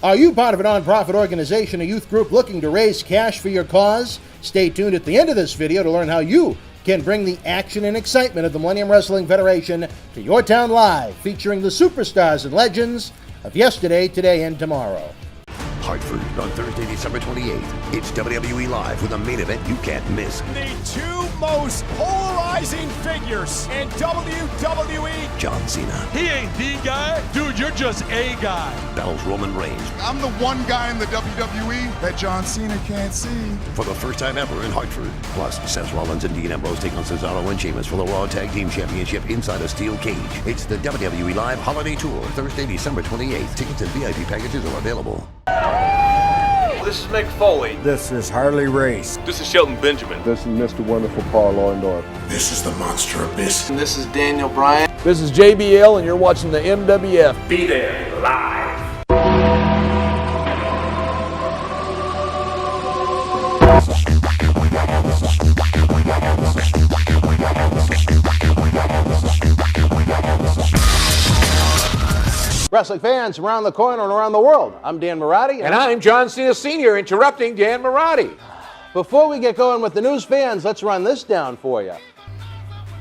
Are you part of a non-profit organization, a youth group looking to raise cash for your cause? Stay tuned at the end of this video to learn how you can bring the action and excitement of the Millennium Wrestling Federation to your town live, featuring the superstars and legends of yesterday, today, and tomorrow. Hartford on Thursday, December 28th. It's WWE Live with a main event you can't miss. The two most polarizing figures in WWE. John Cena. He ain't the guy. Dude, you're just a guy. Battles Roman Reigns. I'm the one guy in the WWE that John Cena can't see. For the first time ever in Hartford. Plus, Seth Rollins and Dean Ambrose take on Cesaro and Sheamus for the Raw Tag Team Championship inside a steel cage. It's the WWE Live Holiday Tour, Thursday, December 28th. Tickets and VIP packages are available. This is Mick Foley. This is Harley Race. This is Shelton Benjamin. This is Mr. Wonderful Paul Orndorff. This is the Monster Abyss. And this is Daniel Bryan. This is JBL, and you're watching the MWF. Be there live. Wrestling fans around the corner and around the world, I'm Dan Marotti. And I'm John Cena Sr., interrupting Dan Marotti. Before we get going with the news, fans, let's run this down for you.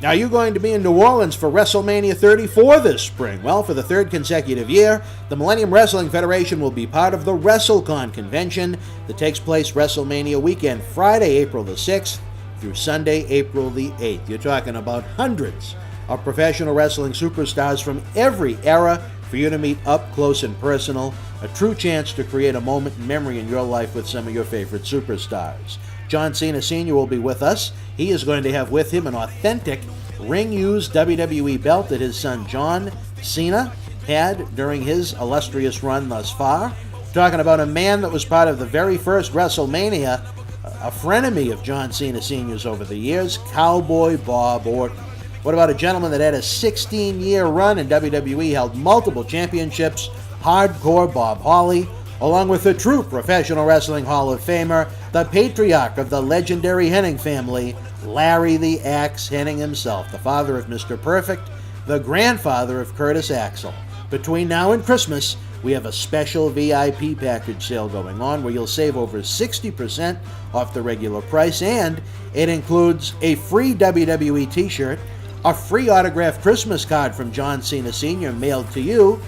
Now, you're going to be in New Orleans for WrestleMania 34 this spring. Well, for the third consecutive year, the Millennium Wrestling Federation will be part of the WrestleCon convention that takes place WrestleMania weekend, Friday, April the 6th through Sunday, April the 8th. You're talking about hundreds of professional wrestling superstars from every era for you to meet up close and personal, a true chance to create a moment in memory in your life with some of your favorite superstars. John Cena Sr. will be with us. He is going to have with him an authentic ring-used WWE belt that his son John Cena had during his illustrious run thus far. Talking about a man that was part of the very first WrestleMania, a frenemy of John Cena Sr.'s over the years, Cowboy Bob Orton. What about a gentleman that had a 16-year run in WWE, held multiple championships, Hardcore Bob Holly, along with the true Professional Wrestling Hall of Famer, the patriarch of the legendary Hennig family, Larry the Axe Hennig himself, the father of Mr. Perfect, the grandfather of Curtis Axel. Between now and Christmas, we have a special VIP package sale going on where you'll save over 60% off the regular price, and it includes a free WWE t-shirt, a free autographed Christmas card from John Cena Sr. mailed to you,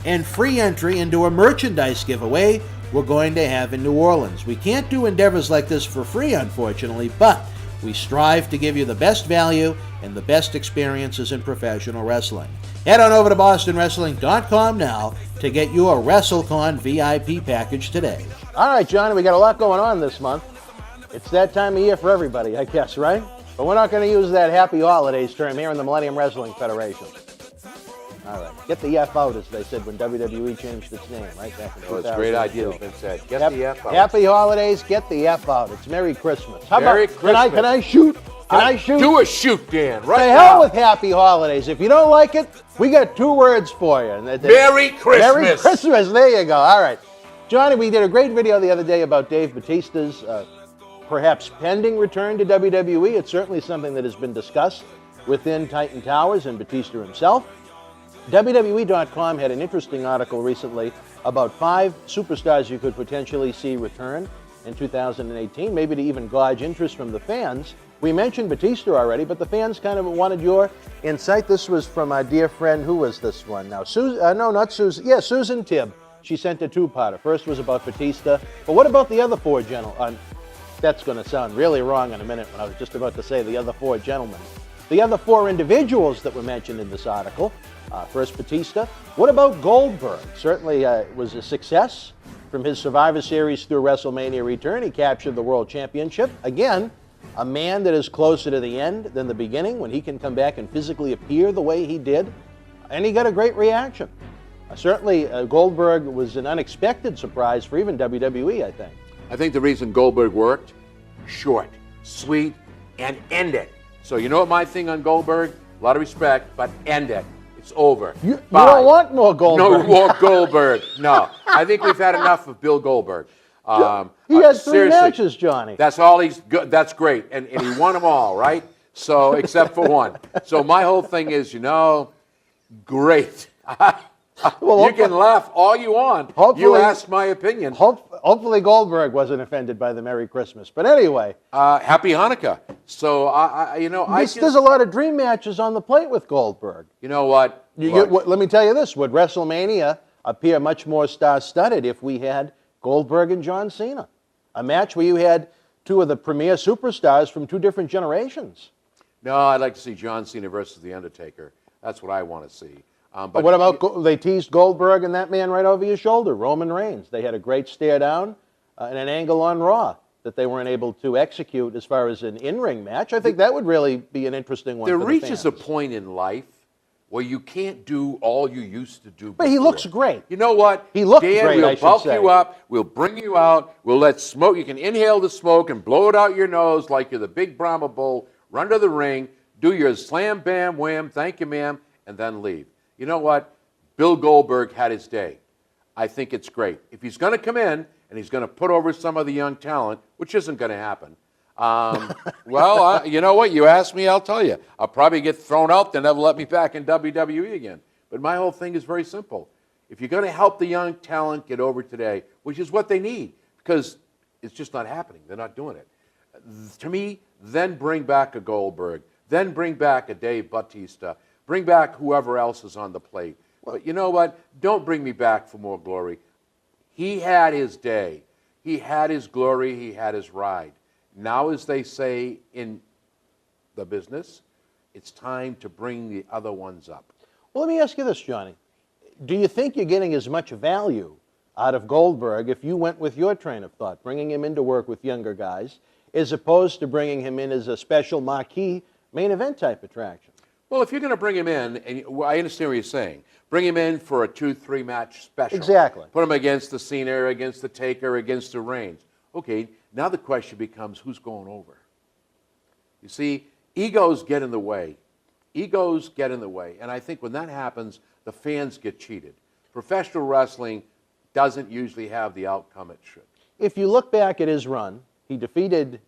and free entry into a merchandise giveaway we're going to have in New Orleans. We can't do endeavors like this for free, unfortunately, but we strive to give you the best value and the best experiences in professional wrestling. Head on over to BostonWrestling.com now to get your WrestleCon VIP package today. All right, Johnny, we got a lot going on this month. It's that time of year for everybody, I guess, right? But we're not going to use that happy holidays term here in the Millennium Wrestling Federation. All right. Get the F out, as they said when WWE changed its name, right? Back in 2002. It's a great idea, it's been said. Get the F out. Happy holidays, get the F out. It's Merry Christmas. Merry Christmas. Can I shoot? Can I shoot? Do a shoot, Dan, right now. now. To hell with Happy Holidays. If you don't like it, we got two words for you. Merry Christmas. Merry Christmas. There you go. All right. Johnny, we did a great video the other day about Dave Batista's perhaps pending return to WWE. It's certainly something that has been discussed within Titan Towers and Batista himself. WWE.com had an interesting article recently about 5 superstars you could potentially see return in 2018, maybe to even gauge interest from the fans. We mentioned Batista already, but the fans kind of wanted your insight. This was from our dear friend, who was this one now? Susan Tibb. She sent a two-parter. First was about Batista, but what about the other 4 gentlemen? That's going to sound really wrong in a minute when I was just about to say the other 4 gentlemen. The other 4 individuals that were mentioned in this article. First, Batista. What about Goldberg? Certainly was a success from his Survivor Series through WrestleMania return. He captured the World Championship. Again, a man that is closer to the end than the beginning when he can come back and physically appear the way he did. And he got a great reaction. Certainly, Goldberg was an unexpected surprise for even WWE, I think. I think the reason Goldberg worked, short, sweet, and end it. So you know what my thing on Goldberg? A lot of respect, but end it. It's over. You don't want more Goldberg. No more Goldberg. No. I think we've had enough of Bill Goldberg. He had 3 matches, Johnny. That's all he's good. That's great. And he won them all, right? So, except for one. So my whole thing is, great. Well, you can laugh all you want. You hopefully- asked my opinion. Hopefully Goldberg wasn't offended by the Merry Christmas. But anyway, Happy Hanukkah. So there's a lot of dream matches on the plate with Goldberg. You know what? Let me tell you this: would WrestleMania appear much more star-studded if we had Goldberg and John Cena, a match where you had two of the premier superstars from two different generations? No, I'd like to see John Cena versus The Undertaker. That's what I want to see. But what about they teased Goldberg and that man right over your shoulder, Roman Reigns? They had a great stare down and an angle on Raw that they weren't able to execute as far as an in-ring match. I think that would really be an interesting one. There for reaches the a fans. point in life where you can't do all you used to do. But he before. looks great. You know what? He looked Dan, great, we'll I should bulk say. you up. We'll bring you out. We'll let smoke. You can inhale the smoke and blow it out your nose like you're the big Brahma bull. Run to the ring. Do your slam, bam, wham. Thank you, ma'am, and then leave. You know what? Bill Goldberg had his day. I think it's great. If he's going to come in and he's going to put over some of the young talent, which isn't going to happen. You know what? You ask me, I'll tell you. I'll probably get thrown out. They'll never let me back in WWE again. But my whole thing is very simple. If you're going to help the young talent get over today, which is what they need, because it's just not happening. They're not doing it. To me, then bring back a Goldberg. Then bring back a Dave Bautista. Bring back whoever else is on the plate. But you know what? Don't bring me back for more glory. He had his day. He had his glory. He had his ride. Now, as they say in the business, it's time to bring the other ones up. Well, let me ask you this, Johnny. Do you think you're getting as much value out of Goldberg if you went with your train of thought, bringing him in to work with younger guys, as opposed to bringing him in as a special marquee main event type attraction? Well, if you're going to bring him in, and I understand what you're saying, bring him in for a 2-3 match special. Exactly. Put him against the Cena, against the Taker, against the Reigns. Okay, now the question becomes who's going over? You see, egos get in the way. Egos get in the way. And I think when that happens, the fans get cheated. Professional wrestling doesn't usually have the outcome it should. If you look back at his run, he defeated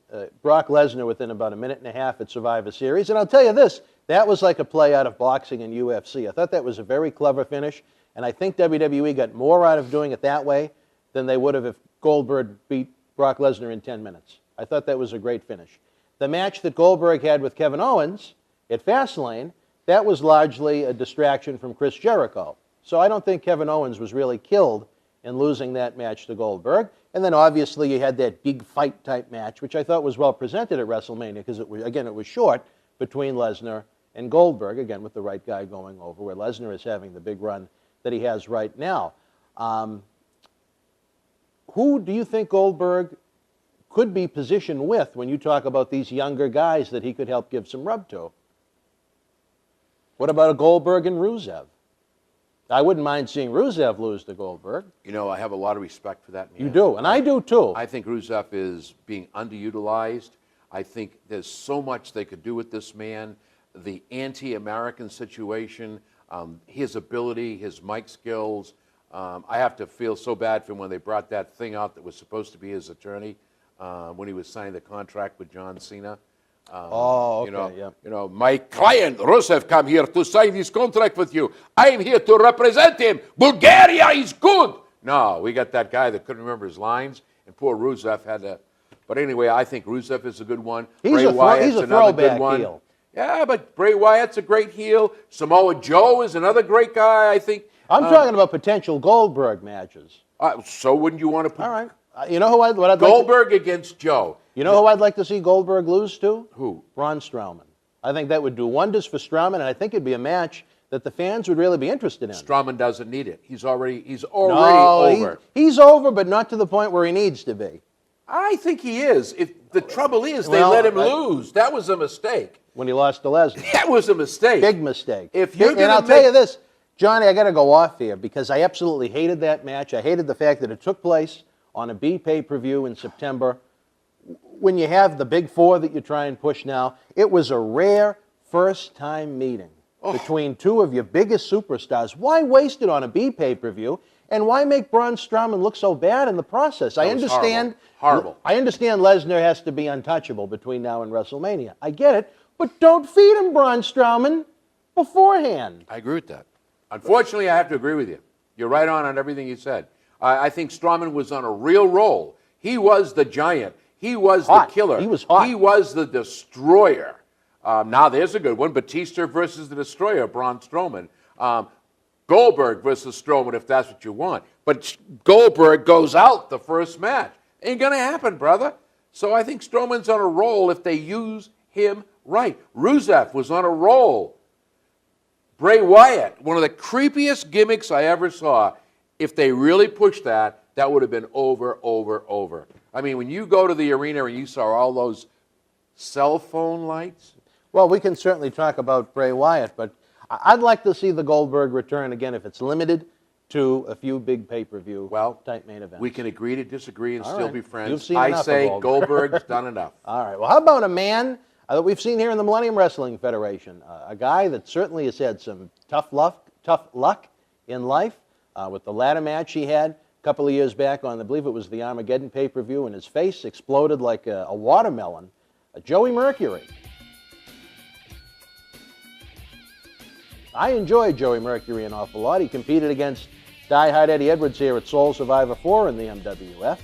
Brock Lesnar within about a minute and a half at Survivor Series. And I'll tell you this, that was like a play out of boxing and UFC. I thought that was a very clever finish, and I think WWE got more out of doing it that way than they would have if Goldberg beat Brock Lesnar in 10 minutes. I thought that was a great finish. The match that Goldberg had with Kevin Owens at Fastlane, that was largely a distraction from Chris Jericho. So I don't think Kevin Owens was really killed in losing that match to Goldberg. And then obviously you had that big fight type match, which I thought was well presented at WrestleMania because it was short between Lesnar and Goldberg, again with the right guy going over, where Lesnar is having the big run that he has right now. Who do you think Goldberg could be positioned with when you talk about these younger guys that he could help give some rub to? What about a Goldberg and Rusev? I wouldn't mind seeing Rusev lose to Goldberg. You know, I have a lot of respect for that man. You do, and I do too. I think Rusev is being underutilized. I think there's so much they could do with this man. The anti-American situation, his ability, his mic skills. I have to feel so bad for him when they brought that thing out that was supposed to be his attorney when he was signing the contract with John Cena. Yeah. You know, my client Rusev come here to sign this contract with you. I'm here to represent him. Bulgaria is good. No, we got that guy that couldn't remember his lines, and poor Rusev had to. But anyway, I think Rusev is a good one. He's a throwback heel. Yeah, but Bray Wyatt's a great heel. Samoa Joe is another great guy, I think. I'm talking about potential Goldberg matches. So wouldn't you want to put All right. You know what I'd Goldberg against Joe? You know who I'd like to see Goldberg lose to? Who? Braun Strowman. I think that would do wonders for Strowman, and I think it'd be a match that the fans would really be interested in. Strowman doesn't need it. He's already over. He's over, but not to the point where he needs to be. I think he is. If the trouble is, they let him lose. That was a mistake. When he lost to Lesnar. That was a mistake. Big mistake. And I'll tell you this, Johnny, I got to go off here because I absolutely hated that match. I hated the fact that it took place on a B pay-per-view in September. When you have the big four that you try and push now, it was a rare first-time meeting between two of your biggest superstars. Why waste it on a B pay-per-view, and why make Braun Strowman look so bad in the process? I understand. Horrible. I understand Lesnar has to be untouchable between now and WrestleMania. I get it, but don't feed him Braun Strowman beforehand. I agree with that. Unfortunately, I have to agree with you. You're right on everything you said. I think Strowman was on a real roll. He was the giant. He was the killer. He was hot. He was the destroyer. Now there's a good one. Batista versus the Destroyer, Braun Strowman. Goldberg versus Strowman, if that's what you want. But Goldberg goes out the first match. Ain't going to happen, brother. So I think Strowman's on a roll if they use him right. Rusev was on a roll. Bray Wyatt, one of the creepiest gimmicks I ever saw. If they really pushed that, that would have been over. I mean, when you go to the arena and you saw all those cell phone lights. Well, we can certainly talk about Bray Wyatt, but I'd like to see the Goldberg return again if it's limited to a few big pay-per-view type main events. We can agree to disagree and All still right. be friends. You've seen I enough say of Goldberg. Goldberg's done enough. All right. Well, how about a man that we've seen here in the Millennium Wrestling Federation? A guy that certainly has had some tough luck in life with the ladder match he had a couple of years back on, I believe it was the Armageddon pay-per-view, and his face exploded like a watermelon. Joey Mercury. I enjoyed Joey Mercury an awful lot. He competed against diehard Eddie Edwards here at Soul Survivor 4 in the MWF.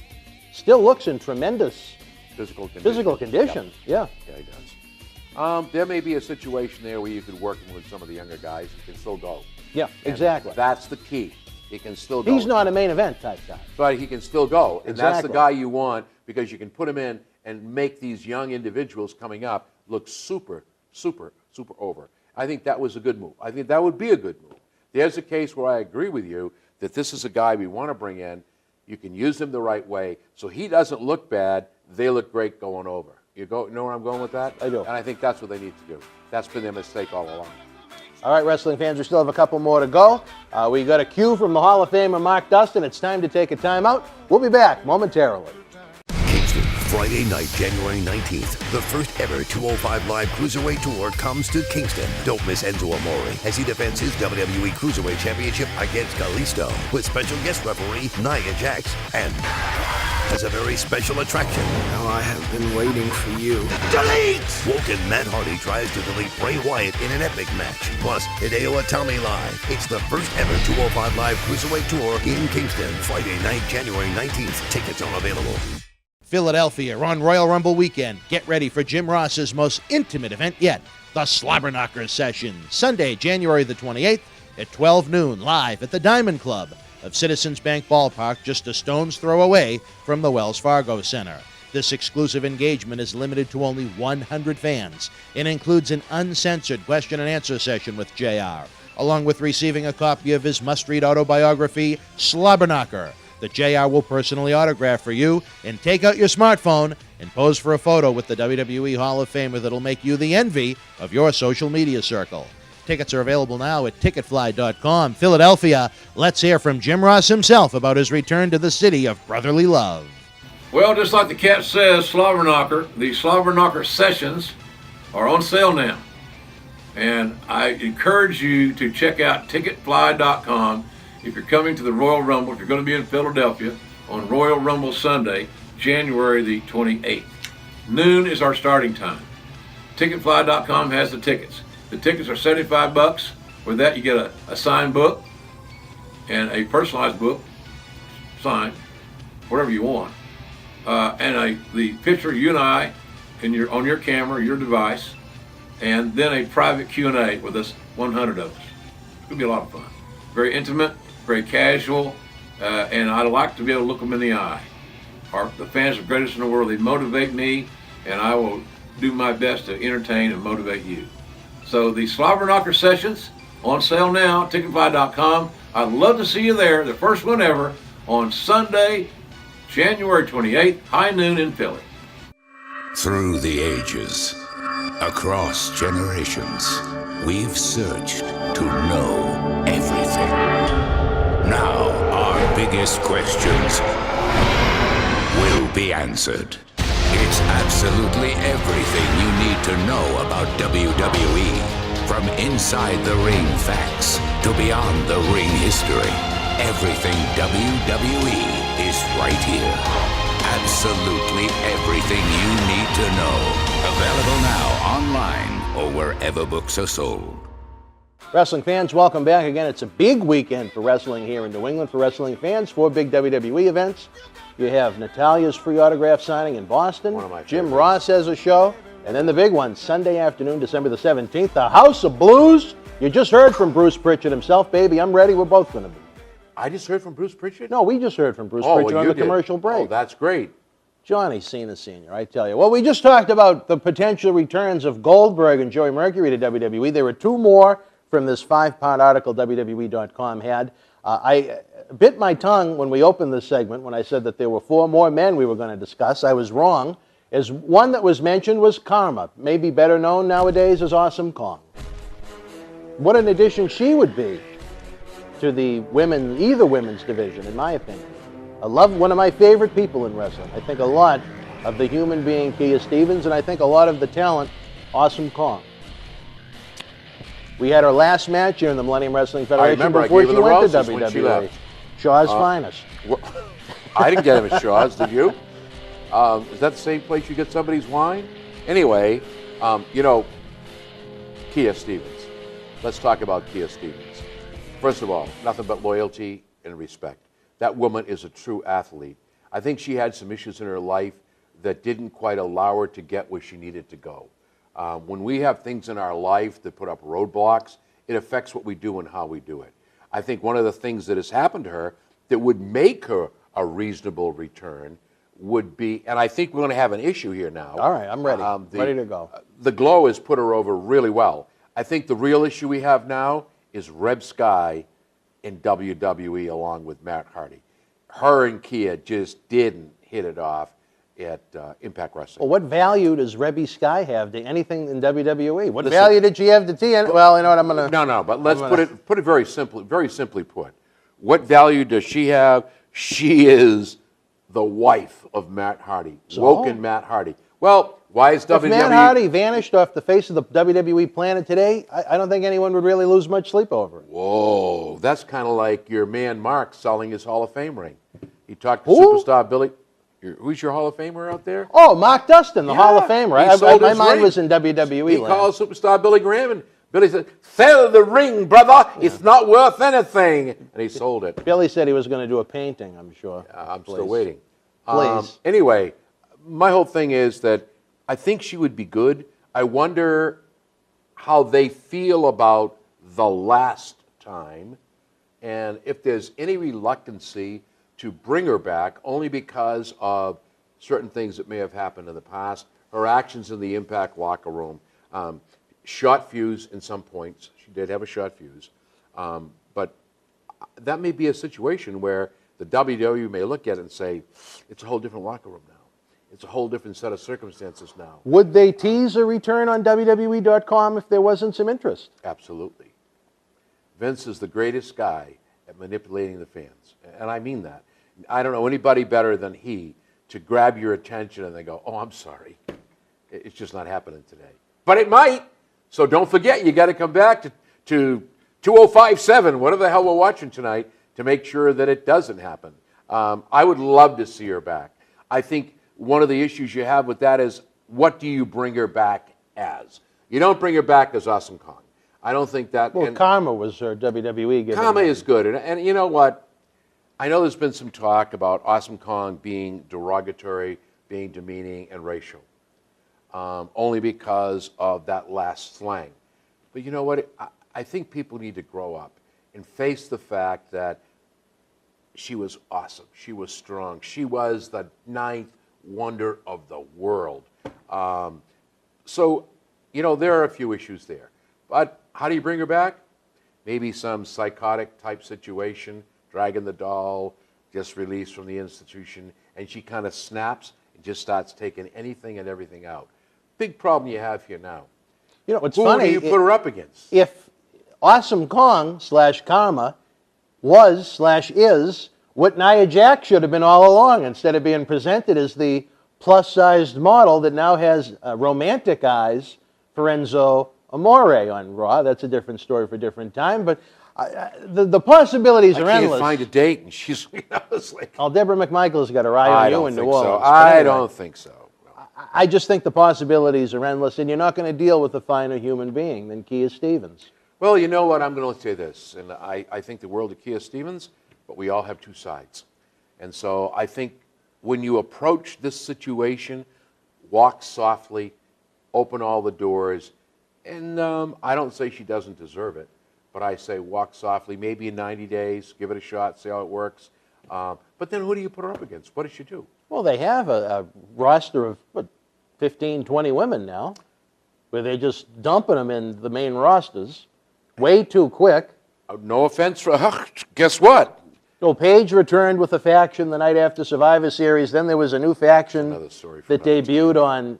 Still looks in tremendous Physical condition. Yeah, he does. There may be a situation there where you could work him with some of the younger guys. He can still go. Yeah, And exactly. That's the key. He can still go. He's not a main event type guy. But he can still go. And that's the Exactly. guy you want because you can put him in and make these young individuals coming up look super over. I think that was a good move. I think that would be a good move. There's a case where I agree with you that this is a guy we want to bring in. You can use him the right way so he doesn't look bad. They look great going over. You know where I'm going with that? I do. And I think that's what they need to do. That's been their mistake all along. All right, wrestling fans, we still have a couple more to go. We got a cue from the Hall of Famer Mark Dustin. It's time to take a timeout. We'll be back momentarily. Kingston, Friday night, January 19th. The first ever 205 Live Cruiserweight Tour comes to Kingston. Don't miss Enzo Amore as he defends his WWE Cruiserweight Championship against Kalisto with special guest referee Nia Jax and as a very special attraction. Now I have been waiting for you. Delete! Woken Matt Hardy tries to delete Bray Wyatt in an epic match. Plus, Hideo Itami live. It's the first ever 205 Live Cruiserweight Tour in Kingston. Friday night, January 19th. Tickets are available. Philadelphia on Royal Rumble weekend. Get ready for Jim Ross's most intimate event yet, the Slobberknocker Session. Sunday, January the 28th at 12 noon, live at the Diamond Club of Citizens Bank Ballpark, just a stone's throw away from the Wells Fargo Center. This exclusive engagement is limited to only 100 fans and includes an uncensored question and answer session with JR, along with receiving a copy of his must-read autobiography, Slobberknocker, that JR will personally autograph for you, and take out your smartphone and pose for a photo with the WWE Hall of Famer that'll make you the envy of your social media circle. Tickets are available now at ticketfly.com. Philadelphia, let's hear from Jim Ross himself about his return to the city of brotherly love. Well, just like the cat says, Slobberknocker, the Slobberknocker sessions are on sale now. And I encourage you to check out ticketfly.com if you're coming to the Royal Rumble, if you're going to be in Philadelphia on Royal Rumble Sunday, January the 28th. Noon is our starting time. Ticketfly.com has the tickets. The tickets are $75. With that, you get a signed book and a personalized book, signed, whatever you want, and the picture of you and I on your camera, your device, and then a private Q&A with us, 100 of us. It's going to be a lot of fun. Very intimate, very casual, and I like to be able to look them in the eye. The fans are the greatest in the world. They motivate me, and I will do my best to entertain and motivate you. So the Slobberknocker sessions on sale now, ticketfly.com. I'd love to see you there, the first one ever, on Sunday, January 28th, high noon in Philly. Through the ages, across generations, we've searched to know everything. Now, our biggest questions will be answered. It's absolutely everything you need to know about WWE. From inside the ring facts to beyond the ring history. Everything WWE is right here. Absolutely everything you need to know. Available now online or wherever books are sold. Wrestling fans, welcome back again. It's a big weekend for wrestling here in New England for wrestling fans. 4 big WWE events. You have Natalia's free autograph signing in Boston. One of my Jim favorites. Ross has a show. And then the big one, Sunday afternoon, December the 17th, the House of Blues. You just heard from Bruce Pritchard himself. Baby, I'm ready. We're both going to be. I just heard from Bruce Pritchard? No, we just heard from Bruce Oh, Pritchard well, on you the did. commercial break. Oh, that's great. Johnny Cena Sr., I tell you. Well, we just talked about the potential returns of Goldberg and Joey Mercury to WWE. There were 2 more from this 5-part article WWE.com had. I bit my tongue when we opened this segment when I said that there were 4 more men we were going to discuss. I was wrong. As one that was mentioned was Kharma, maybe better known nowadays as Awesome Kong. What an addition she would be to the either women's division, in my opinion. I love one of my favorite people in wrestling. I think a lot of the human being Kia Stevens, and I think a lot of the talent Awesome Kong. We had our last match here in the Millennium Wrestling Federation remember, before I gave she her the went to roses when she WWE. left. Shaw's finest. Well, I didn't get him at Shaw's, did you? Is that the same place you get somebody's wine? Anyway, Kia Stevens. Let's talk about Kia Stevens. First of all, nothing but loyalty and respect. That woman is a true athlete. I think she had some issues in her life that didn't quite allow her to get where she needed to go. When we have things in our life that put up roadblocks, it affects what we do and how we do it. I think one of the things that has happened to her that would make her a reasonable return would be, and I think we're going to have an issue here now. All right, I'm ready. Ready to go. The Glow has put her over really well. I think the real issue we have now is Reb Sky in WWE along with Matt Hardy. Her and Kia just didn't hit it off at Impact Wrestling. Well, what value does Rebby Sky have to anything in WWE? What value did she have to TN? Well, you know what, I'm going to... No, but let's put it very simply put. What value does she have? She is the wife of Matt Hardy, Woken Matt Hardy. Well, why is WWE... If Matt Hardy vanished off the face of the WWE planet today, I don't think anyone would really lose much sleep over it. Whoa, that's kind of like your man Mark selling his Hall of Fame ring. He talked to superstar Billy... Who's your Hall of Famer out there? Oh, Mark Dustin, the Hall of Famer. My mind was in WWE He land. called superstar Billy Graham, and Billy said, "Sell the ring, brother. Yeah. It's not worth anything." And he sold it. Billy said he was going to do a painting, I'm sure. I'm still waiting. Please. Anyway, my whole thing is that I think she would be good. I wonder how they feel about the last time and if there's any reluctancy to bring her back only because of certain things that may have happened in the past, her actions in the Impact locker room, short fuse in some points. She did have a short fuse. But that may be a situation where the WWE may look at it and say, it's a whole different locker room now. It's a whole different set of circumstances now. Would they tease a return on WWE.com if there wasn't some interest? Absolutely. Vince is the greatest guy at manipulating the fans. And I mean that. I don't know anybody better than he to grab your attention and they go, "Oh, I'm sorry. It's just not happening today." But it might. So don't forget, you got to come back to 2057, whatever the hell we're watching tonight, to make sure that it doesn't happen. I would love to see her back. I think one of the issues you have with that is, what do you bring her back as? You don't bring her back as Awesome Kong. I don't think that... Well, Kharma was her WWE gimmick. Kharma is good. And you know what? I know there's been some talk about Awesome Kong being derogatory, being demeaning, and racial. Only because of that last slang. But you know what? I think people need to grow up and face the fact that she was awesome. She was strong. She was the 9th wonder of the world. So, you know, there are a few issues there. But how do you bring her back? Maybe some psychotic type situation, dragging the doll, just released from the institution, and she kind of snaps and just starts taking anything and everything out. Big problem you have here now. You know, it's funny. Who do you put her up against? If Awesome Kong / Kharma was/is what Nia Jax should have been all along, instead of being presented as the plus-sized model that now has romantic eyes for Enzo Amore on Raw. That's a different story for a different time, but the possibilities are endless. I can't find a date, and she's, it's like... Oh, Deborah McMichael's got her eye on you in New Orleans. I don't think so. I just think the possibilities are endless, and you're not going to deal with a finer human being than Kia Stevens. Well, you know what? I'm going to say this, and I think the world of Kia Stevens, but we all have two sides. And so I think when you approach this situation, walk softly, open all the doors, and I don't say she doesn't deserve it, but I say walk softly, maybe in 90 days, give it a shot, see how it works. But then who do you put her up against? What does she do? Well, they have a roster of, 15, 20 women now, where they're just dumping them in the main rosters way too quick. No offense for guess what? Well, Paige returned with a faction the night after Survivor Series. Then there was a new faction that debuted on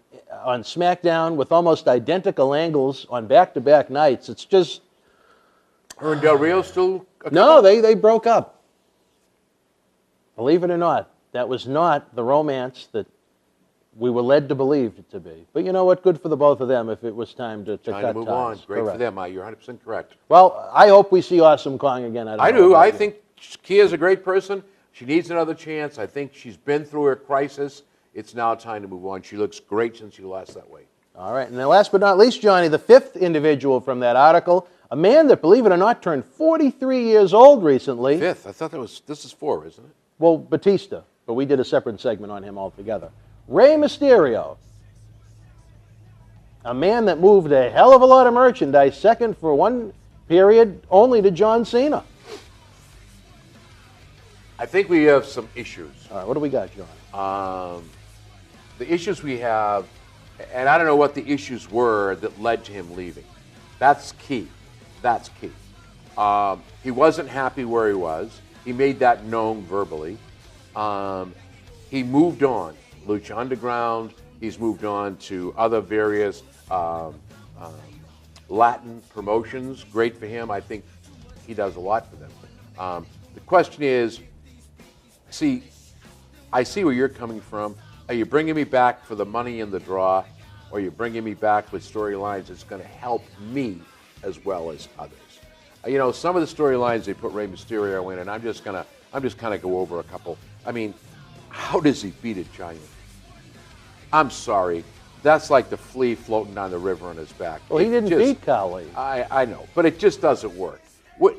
SmackDown with almost identical angles on back-to-back nights. It's just... Her and Del Rio still... No, they broke up. Believe it or not, that was not the romance that we were led to believe it to be. But you know what? Good for the both of them if it was time to cut ties. Move on. Great Correct. for them. You're 100% correct. Well, I hope we see Awesome Kong again. I do. I think Kia's a great person. She needs another chance. I think she's been through her crisis. It's now time to move on. She looks great since she lost that weight. All right. And then last but not least, Johnny, the fifth individual from that article, a man that, believe it or not, turned 43 years old recently. Fifth? I thought this is 4, isn't it? Well, Batista, but we did a separate segment on him altogether. Rey Mysterio, a man that moved a hell of a lot of merchandise, second for one period only to John Cena. I think we have some issues. All right, what do we got, John? The issues we have, and I don't know what the issues were that led to him leaving. That's key. That's key. He wasn't happy where he was. He made that known verbally. He moved on. Lucha Underground. He's moved on to other various Latin promotions. Great for him. I think he does a lot for them. The question is, I see where you're coming from. Are you bringing me back for the money in the draw, or are you bringing me back with storylines that's going to help me as well as others? You know, some of the storylines they put Rey Mysterio in, and I'm just kind of go over a couple. I mean, how does he beat a giant? I'm sorry. That's like the flea floating down the river on his back. Well, he didn't beat Khali. I know, but it just doesn't work.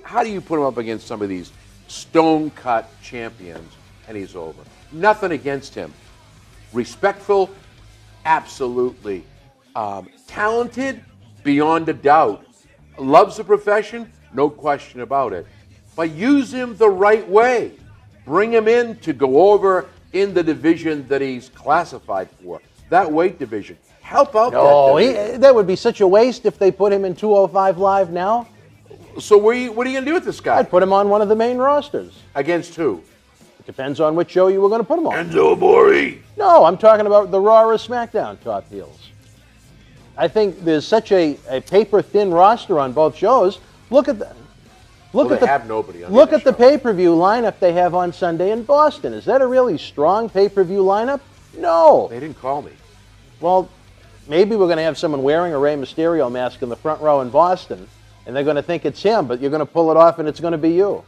How do you put him up against some of these stone-cut champions, and he's over? Nothing against him. Respectful, absolutely. Talented, beyond a doubt. Loves the profession, no question about it. But use him the right way. Bring him in to go over in the division that he's classified for, that weight division. Help out that division. That would be such a waste if they put him in 205 Live now. So what are you going to do with this guy? I'd put him on one of the main rosters. Against who? It depends on which show you were going to put him on. Enzo Amore. No, I'm talking about the Raw or SmackDown top heels. I think there's such a paper-thin roster on both shows. Look at the pay-per-view lineup they have on Sunday in Boston. Is that a really strong pay-per-view lineup? No. They didn't call me. Well, maybe we're going to have someone wearing a Rey Mysterio mask in the front row in Boston, and they're going to think it's him, but you're going to pull it off, and it's going to be you.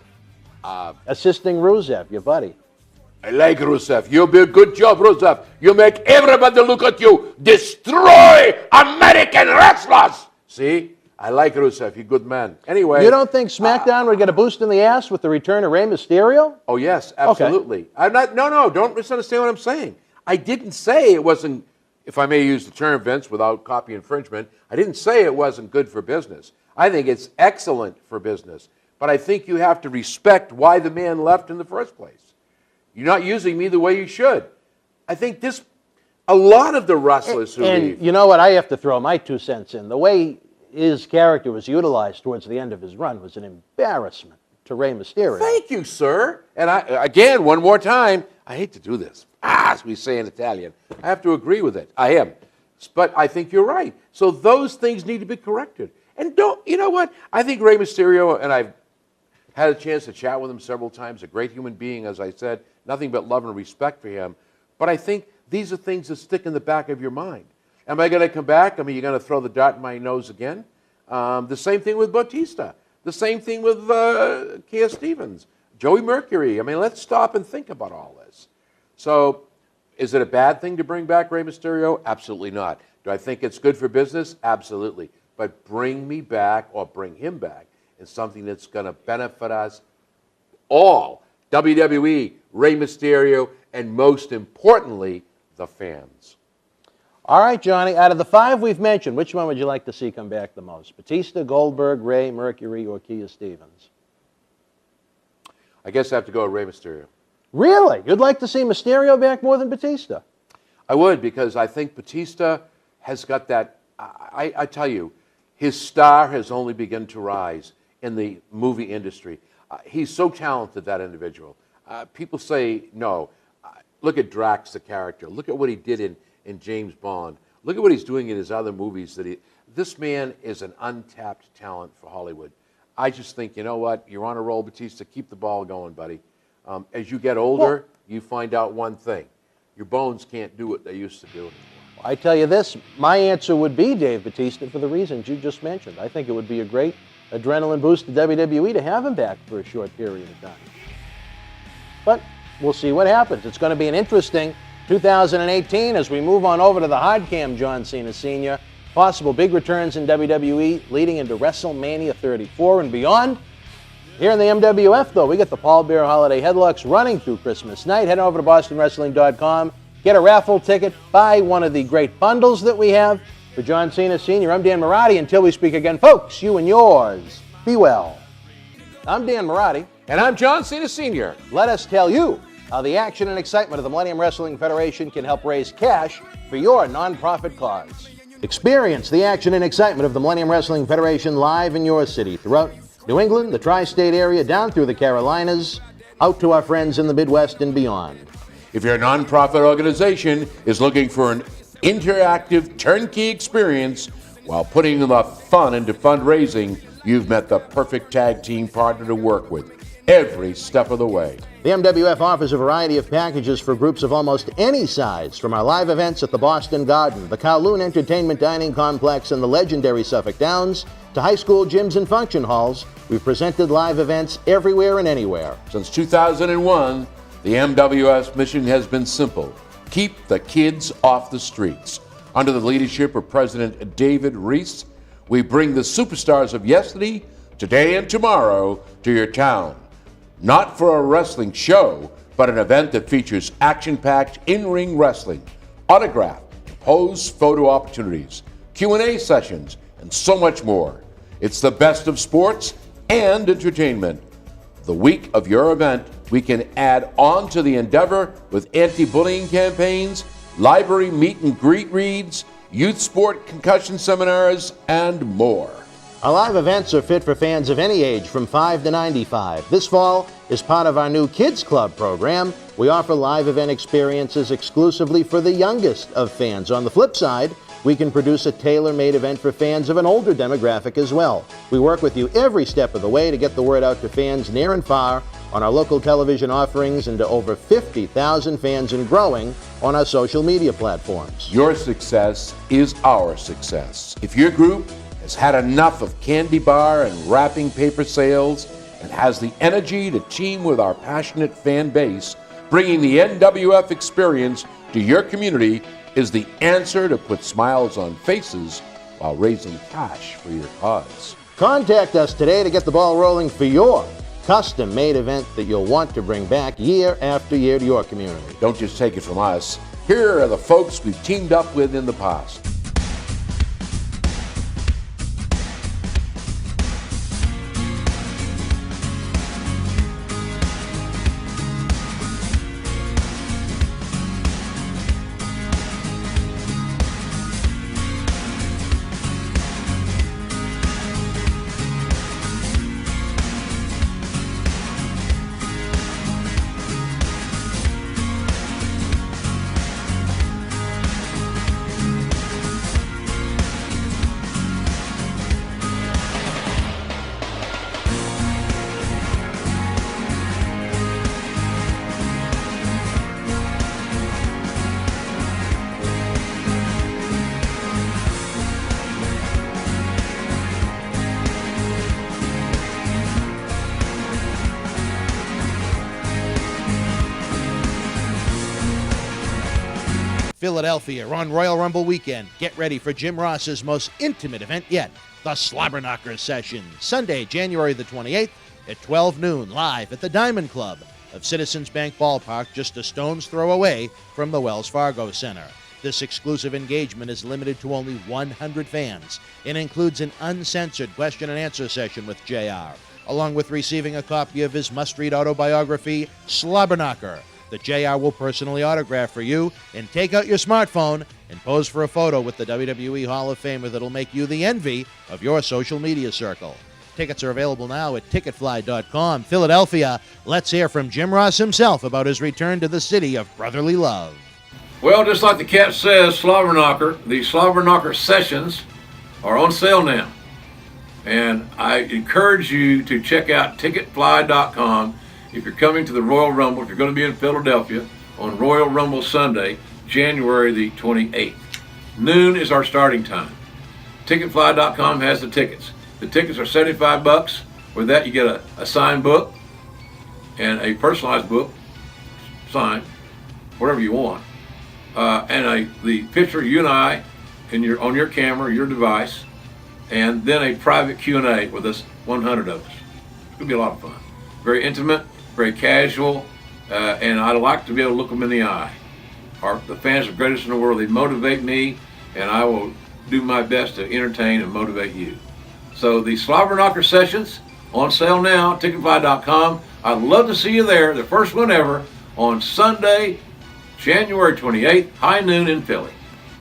Assisting Rusev, your buddy. I like Rusev. You do a good job, Rusev. You make everybody look at you. Destroy American wrestlers. See? I like Rusev. He's a good man. Anyway. You don't think SmackDown would get a boost in the ass with the return of Rey Mysterio? Oh, yes, absolutely. Okay. Don't misunderstand what I'm saying. I didn't say it wasn't, if I may use the term, Vince, without copy infringement, I didn't say it wasn't good for business. I think it's excellent for business. But I think you have to respect why the man left in the first place. You're not using me the way you should. I think a lot of the wrestlers who leave. And you know what? I have to throw my 2 cents in. The way his character was utilized towards the end of his run was an embarrassment to Rey Mysterio. Thank you, sir. And again, one more time, I hate to do this. As we say in Italian. I have to agree with it. I am. But I think you're right. So those things need to be corrected. And you know what? I think Rey Mysterio, and I've had a chance to chat with him several times, a great human being, as I said, nothing but love and respect for him. But I think these are things that stick in the back of your mind. Am I going to come back? I mean, you're going to throw the dart in my nose again? The same thing with Batista. The same thing with Kia Stevens. Joey Mercury. I mean, let's stop and think about all this. So, is it a bad thing to bring back Rey Mysterio? Absolutely not. Do I think it's good for business? Absolutely. but bring me back or bring him back in something that's going to benefit us all. WWE, Rey Mysterio, and most importantly, the fans. All right, Johnny, out of the 5 we've mentioned, which one would you like to see come back the most? Batista, Goldberg, Rey, Mercury, or Kia Stevens? I guess I have to go with Rey Mysterio. Really? You'd like to see Mysterio back more than Batista? I would, because I think Batista has got that, I tell you, his star has only begun to rise in the movie industry. He's so talented, that individual. People say no. Look at Drax, the character. Look at what he did in James Bond. Look at what he's doing in his other movies. This man is an untapped talent for Hollywood. I just think, you know what? You're on a roll, Batista. Keep the ball going, buddy. As you get older, you find out one thing. Your bones can't do what they used to do anymore. I tell you this, my answer would be Dave Batista for the reasons you just mentioned. I think it would be a great adrenaline boost to WWE to have him back for a short period of time. But we'll see what happens. It's going to be an interesting 2018 as we move on over to the hard cam, John Cena Sr. Possible big returns in WWE leading into WrestleMania 34 and beyond. Here in the MWF, though, we got the Paul Bear Holiday Headlocks running through Christmas night. Head over to BostonWrestling.com, get a raffle ticket, buy one of the great bundles that we have. For John Cena Sr., I'm Dan Marotti. Until we speak again, folks, you and yours, be well. I'm Dan Marotti. And I'm John Cena Sr. Let us tell you how the action and excitement of the Millennium Wrestling Federation can help raise cash for your nonprofit cause. Experience the action and excitement of the Millennium Wrestling Federation live in your city throughout New England, the tri-state area, down through the Carolinas, out to our friends in the Midwest and beyond. If your nonprofit organization is looking for an interactive turnkey experience while putting the fun into fundraising, you've met the perfect tag team partner to work with every step of the way. The MWF offers a variety of packages for groups of almost any size, from our live events at the Boston Garden, the Kowloon Entertainment Dining Complex, and the legendary Suffolk Downs, to high school gyms and function halls. We've presented live events everywhere and anywhere. Since 2001, the MWF's mission has been simple: keep the kids off the streets. Under the leadership of President David Reese, we bring the superstars of yesterday, today, and tomorrow to your town. Not for a wrestling show, but an event that features action-packed in-ring wrestling, autograph, pose photo opportunities, Q&A sessions, and so much more. It's the best of sports and entertainment. The week of your event, we can add on to the endeavor with anti-bullying campaigns, library meet and greet reads, youth sport concussion seminars, and more. Our live events are fit for fans of any age from 5 to 95. This fall is part of our new Kids Club program. We offer live event experiences exclusively for the youngest of fans. On the flip side, we can produce a tailor-made event for fans of an older demographic as well. We work with you every step of the way to get the word out to fans near and far on our local television offerings and to over 50,000 fans and growing on our social media platforms. Your success is our success. If your group has had enough of candy bar and wrapping paper sales and has the energy to team with our passionate fan base, bringing the NWF experience to your community is the answer to put smiles on faces while raising cash for your cause. Contact us today to get the ball rolling for your custom-made event that you'll want to bring back year after year to your community. Don't just take it from us. Here are the folks we've teamed up with in the past. Philadelphia on Royal Rumble weekend. Get ready for Jim Ross's most intimate event yet. The Slobberknocker Session, Sunday, January the 28th at 12 noon, live at the Diamond Club of Citizens Bank Ballpark, just a stone's throw away from the Wells Fargo Center. This exclusive engagement is limited to only 100 fans and includes an uncensored question and answer session with JR, along with receiving a copy of his must-read autobiography, Slobberknocker, that JR will personally autograph for you, and take out your smartphone and pose for a photo with the WWE Hall of Famer that'll make you the envy of your social media circle. Tickets are available now at ticketfly.com. Philadelphia, let's hear from Jim Ross himself about his return to the city of brotherly love. Well, just like the cat says, Slobberknocker, the Slobberknocker sessions are on sale now. And I encourage you to check out ticketfly.com if you're coming to the Royal Rumble, if you're going to be in Philadelphia on Royal Rumble Sunday, January the 28th. Noon is our starting time. Ticketfly.com has the tickets. The tickets are $75. With that, you get a signed book and a personalized book, signed, whatever you want, and the picture of you and I on your camera, your device, and then a private Q&A with us, 100 of us. It's going to be a lot of fun. Very intimate, very casual, and I like to be able to look them in the eye. The fans are the greatest in the world. They motivate me, and I will do my best to entertain and motivate you. So the Slobberknocker sessions on sale now, ticketfly.com. I'd love to see you there, the first one ever, on Sunday, January 28th, high noon in Philly.